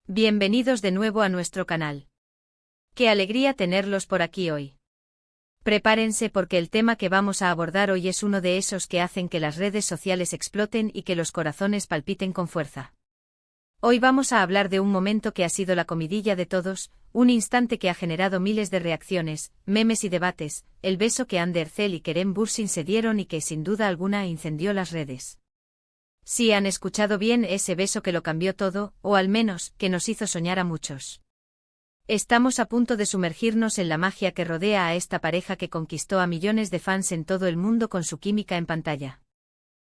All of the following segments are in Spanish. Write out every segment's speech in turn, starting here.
Bienvenidos de nuevo a nuestro canal. Qué alegría tenerlos por aquí hoy. Prepárense porque el tema que vamos a abordar hoy es uno de esos que hacen que las redes sociales exploten y que los corazones palpiten con fuerza. Hoy vamos a hablar de un momento que ha sido la comidilla de todos, un instante que ha generado miles de reacciones, memes y debates, el beso que Hande Erçel y Kerem Bürsin se dieron y que sin duda alguna incendió las redes. Sí, han escuchado bien, ese beso que lo cambió todo, o al menos, que nos hizo soñar a muchos. Estamos a punto de sumergirnos en la magia que rodea a esta pareja que conquistó a millones de fans en todo el mundo con su química en pantalla.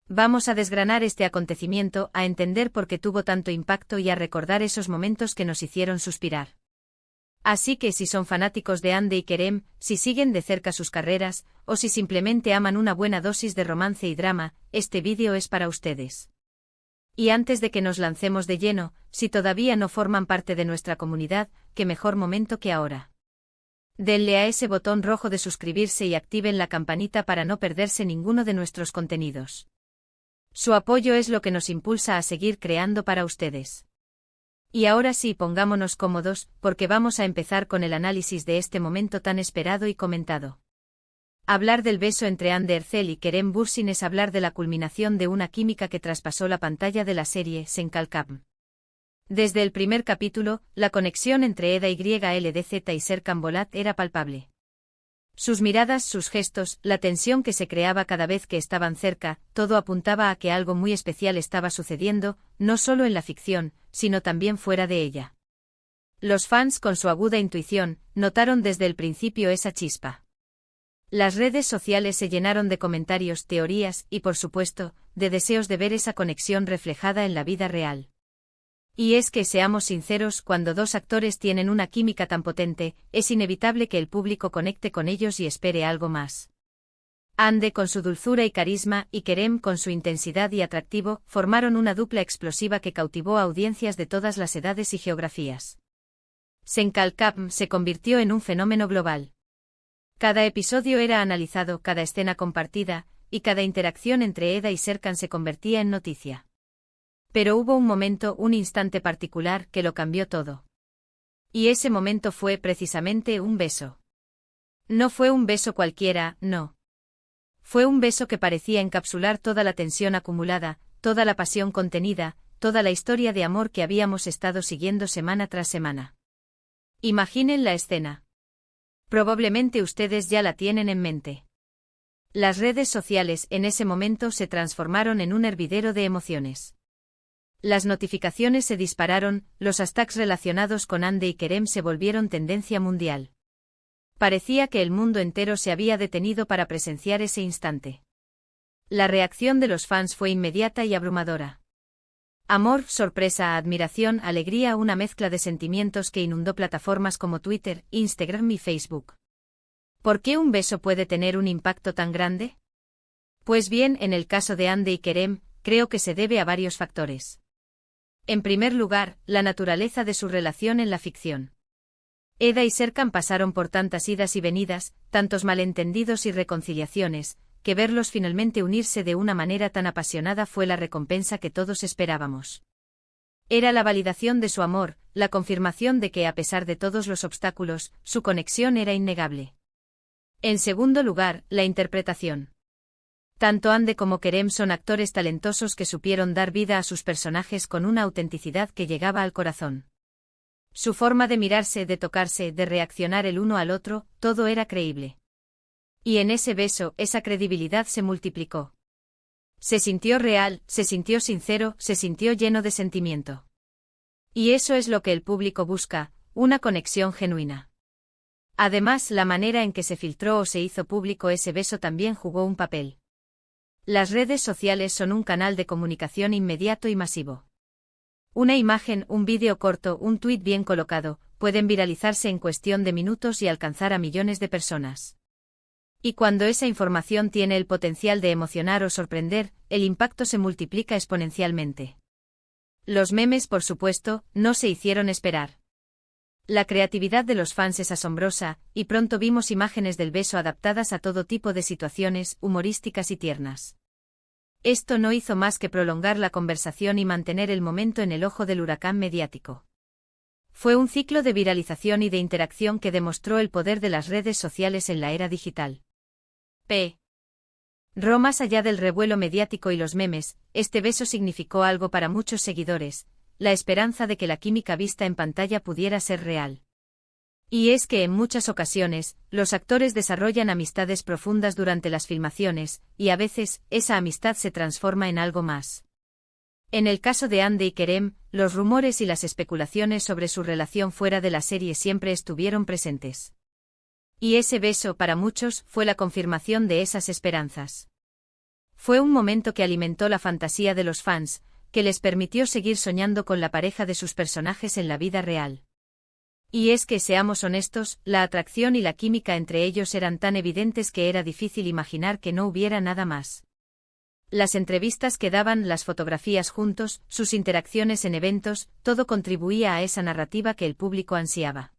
Vamos a desgranar este acontecimiento, a entender por qué tuvo tanto impacto y a recordar esos momentos que nos hicieron suspirar. Así que si son fanáticos de Hande y Kerem, si siguen de cerca sus carreras, o si simplemente aman una buena dosis de romance y drama, este vídeo es para ustedes. Y antes de que nos lancemos de lleno, si todavía no forman parte de nuestra comunidad, qué mejor momento que ahora. Denle a ese botón rojo de suscribirse y activen la campanita para no perderse ninguno de nuestros contenidos. Su apoyo es lo que nos impulsa a seguir creando para ustedes. Y ahora sí, pongámonos cómodos, porque vamos a empezar con el análisis de este momento tan esperado y comentado. Hablar del beso entre Hande Erçel y Kerem Bürsin es hablar de la culminación de una química que traspasó la pantalla de la serie Sen Kalkam. Desde el primer capítulo, la conexión entre Eda YLDZ y Serkan Bolat era palpable. Sus miradas, sus gestos, la tensión que se creaba cada vez que estaban cerca, todo apuntaba a que algo muy especial estaba sucediendo, no solo en la ficción, sino también fuera de ella. Los fans, con su aguda intuición, notaron desde el principio esa chispa. Las redes sociales se llenaron de comentarios, teorías y, por supuesto, de deseos de ver esa conexión reflejada en la vida real. Y es que, seamos sinceros, cuando dos actores tienen una química tan potente, es inevitable que el público conecte con ellos y espere algo más. Hande con su dulzura y carisma, y Kerem con su intensidad y atractivo, formaron una dupla explosiva que cautivó a audiencias de todas las edades y geografías. Sen Kalkam se convirtió en un fenómeno global. Cada episodio era analizado, cada escena compartida, y cada interacción entre Eda y Serkan se convertía en noticia. Pero hubo un momento, un instante particular, que lo cambió todo. Y ese momento fue precisamente un beso. No fue un beso cualquiera, no. Fue un beso que parecía encapsular toda la tensión acumulada, toda la pasión contenida, toda la historia de amor que habíamos estado siguiendo semana tras semana. Imaginen la escena. Probablemente ustedes ya la tienen en mente. Las redes sociales en ese momento se transformaron en un hervidero de emociones. Las notificaciones se dispararon, los hashtags relacionados con Hande y Kerem se volvieron tendencia mundial. Parecía que el mundo entero se había detenido para presenciar ese instante. La reacción de los fans fue inmediata y abrumadora. Amor, sorpresa, admiración, alegría, una mezcla de sentimientos que inundó plataformas como Twitter, Instagram y Facebook. ¿Por qué un beso puede tener un impacto tan grande? Pues bien, en el caso de Hande y Kerem, creo que se debe a varios factores. En primer lugar, la naturaleza de su relación en la ficción. Eda y Serkan pasaron por tantas idas y venidas, tantos malentendidos y reconciliaciones, que verlos finalmente unirse de una manera tan apasionada fue la recompensa que todos esperábamos. Era la validación de su amor, la confirmación de que a pesar de todos los obstáculos, su conexión era innegable. En segundo lugar, la interpretación. Tanto Hande como Kerem son actores talentosos que supieron dar vida a sus personajes con una autenticidad que llegaba al corazón. Su forma de mirarse, de tocarse, de reaccionar el uno al otro, todo era creíble. Y en ese beso, esa credibilidad se multiplicó. Se sintió real, se sintió sincero, se sintió lleno de sentimiento. Y eso es lo que el público busca, una conexión genuina. Además, la manera en que se filtró o se hizo público ese beso también jugó un papel. Las redes sociales son un canal de comunicación inmediato y masivo. Una imagen, un vídeo corto, un tuit bien colocado, pueden viralizarse en cuestión de minutos y alcanzar a millones de personas. Y cuando esa información tiene el potencial de emocionar o sorprender, el impacto se multiplica exponencialmente. Los memes, por supuesto, no se hicieron esperar. La creatividad de los fans es asombrosa, y pronto vimos imágenes del beso adaptadas a todo tipo de situaciones, humorísticas y tiernas. Esto no hizo más que prolongar la conversación y mantener el momento en el ojo del huracán mediático. Fue un ciclo de viralización y de interacción que demostró el poder de las redes sociales en la era digital. Más allá del revuelo mediático y los memes, este beso significó algo para muchos seguidores, la esperanza de que la química vista en pantalla pudiera ser real. Y es que en muchas ocasiones, los actores desarrollan amistades profundas durante las filmaciones, y a veces, esa amistad se transforma en algo más. En el caso de Hande y Kerem, los rumores y las especulaciones sobre su relación fuera de la serie siempre estuvieron presentes. Y ese beso, para muchos, fue la confirmación de esas esperanzas. Fue un momento que alimentó la fantasía de los fans, que les permitió seguir soñando con la pareja de sus personajes en la vida real. Y es que, seamos honestos, la atracción y la química entre ellos eran tan evidentes que era difícil imaginar que no hubiera nada más. Las entrevistas que daban, las fotografías juntos, sus interacciones en eventos, todo contribuía a esa narrativa que el público ansiaba.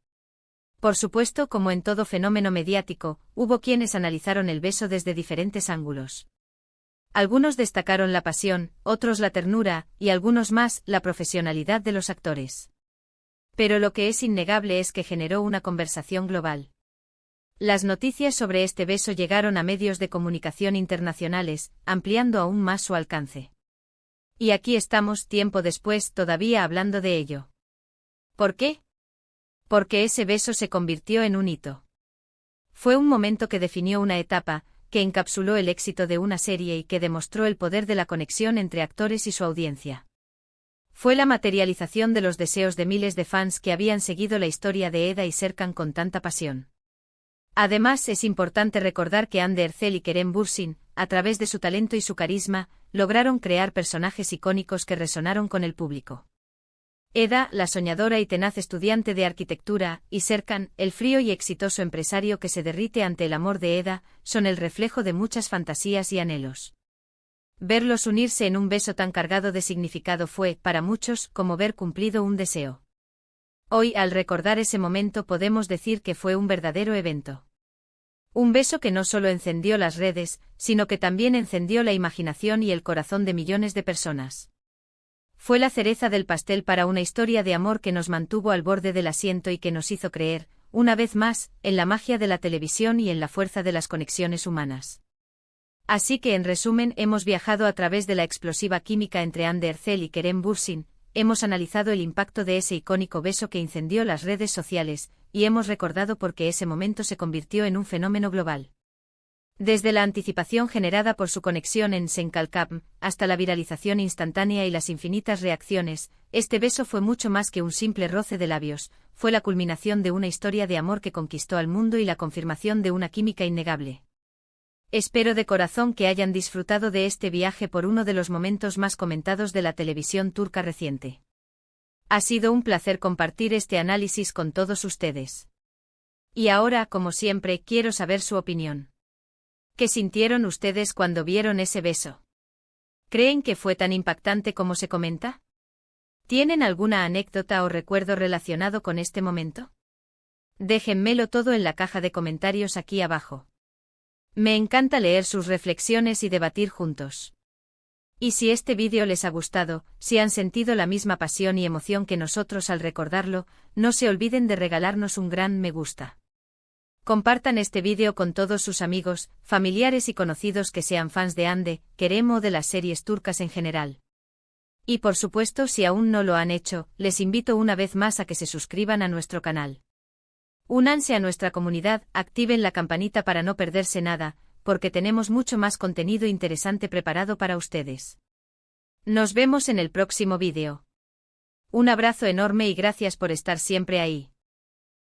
Por supuesto, como en todo fenómeno mediático, hubo quienes analizaron el beso desde diferentes ángulos. Algunos destacaron la pasión, otros la ternura, y algunos más, la profesionalidad de los actores. Pero lo que es innegable es que generó una conversación global. Las noticias sobre este beso llegaron a medios de comunicación internacionales, ampliando aún más su alcance. Y aquí estamos, tiempo después, todavía hablando de ello. ¿Por qué? Porque ese beso se convirtió en un hito. Fue un momento que definió una etapa, que encapsuló el éxito de una serie y que demostró el poder de la conexión entre actores y su audiencia. Fue la materialización de los deseos de miles de fans que habían seguido la historia de Eda y Serkan con tanta pasión. Además, es importante recordar que Hande Erçel y Kerem Bürsin, a través de su talento y su carisma, lograron crear personajes icónicos que resonaron con el público. Eda, la soñadora y tenaz estudiante de arquitectura, y Serkan, el frío y exitoso empresario que se derrite ante el amor de Eda, son el reflejo de muchas fantasías y anhelos. Verlos unirse en un beso tan cargado de significado fue, para muchos, como ver cumplido un deseo. Hoy, al recordar ese momento, podemos decir que fue un verdadero evento. Un beso que no solo encendió las redes, sino que también encendió la imaginación y el corazón de millones de personas. Fue la cereza del pastel para una historia de amor que nos mantuvo al borde del asiento y que nos hizo creer, una vez más, en la magia de la televisión y en la fuerza de las conexiones humanas. Así que, en resumen, hemos viajado a través de la explosiva química entre Hande Erçel y Kerem Bürsin, hemos analizado el impacto de ese icónico beso que incendió las redes sociales, y hemos recordado por qué ese momento se convirtió en un fenómeno global. Desde la anticipación generada por su conexión en Senkalkam, hasta la viralización instantánea y las infinitas reacciones, este beso fue mucho más que un simple roce de labios, fue la culminación de una historia de amor que conquistó al mundo y la confirmación de una química innegable. Espero de corazón que hayan disfrutado de este viaje por uno de los momentos más comentados de la televisión turca reciente. Ha sido un placer compartir este análisis con todos ustedes. Y ahora, como siempre, quiero saber su opinión. ¿Qué sintieron ustedes cuando vieron ese beso? ¿Creen que fue tan impactante como se comenta? ¿Tienen alguna anécdota o recuerdo relacionado con este momento? Déjenmelo todo en la caja de comentarios aquí abajo. Me encanta leer sus reflexiones y debatir juntos. Y si este vídeo les ha gustado, si han sentido la misma pasión y emoción que nosotros al recordarlo, no se olviden de regalarnos un gran me gusta. Compartan este vídeo con todos sus amigos, familiares y conocidos que sean fans de Hande, Kerem o de las series turcas en general. Y por supuesto, si aún no lo han hecho, les invito una vez más a que se suscriban a nuestro canal. Únanse a nuestra comunidad, activen la campanita para no perderse nada, porque tenemos mucho más contenido interesante preparado para ustedes. Nos vemos en el próximo vídeo. Un abrazo enorme y gracias por estar siempre ahí.